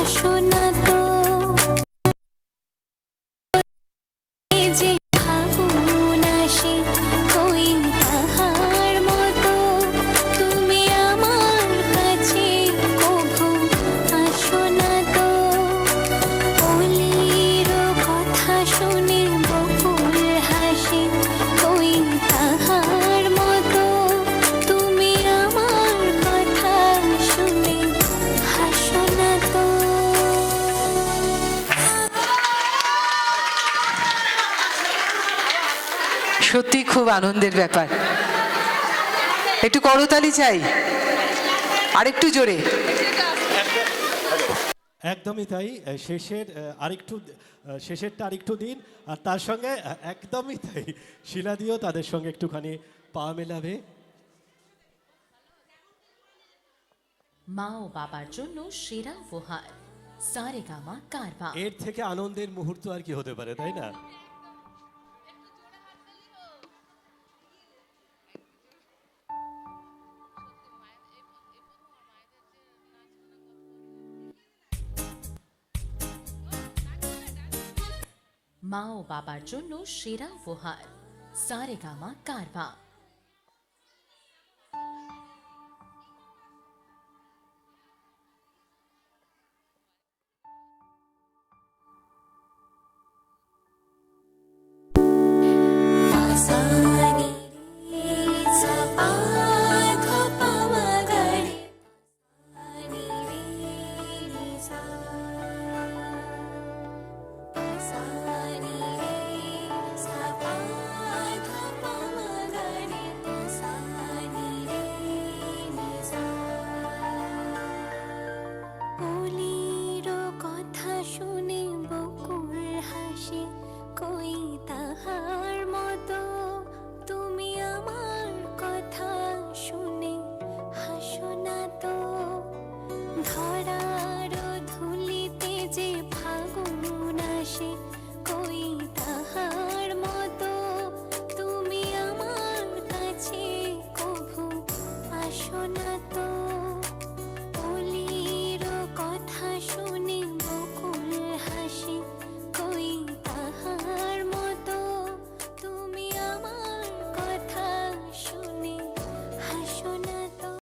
হাসো না তো যে ভাবুন আসে কই তাহার মতো তুমি আমার কাছে কভু আসো না তো অলির কথা শুনে বকুল হাসে কই তাহার মতো তুমি আমার কথা শুনে হাসো না তো। সত্যি খুব আনন্দের ব্যাপার। একটু করতালি চাই, আরেকটু জোরে। একদমই তাই। শেষেরটা আরেকটু দিন, আর তার সঙ্গে একদমই তাই শিলাদিও তাদের সঙ্গে একটুখানি পা মেলাবে। মা ও বাবার জন্য সেরা উপহার সারেগামা কারবা। এর থেকে আনন্দের মুহূর্ত আর কি হতে পারে, তাই না? মা ও বাবার জন্য সেরা উপহার সারেগামা কারবা। অলির কথা শুনে বকুল হাসে কই তাহার মতো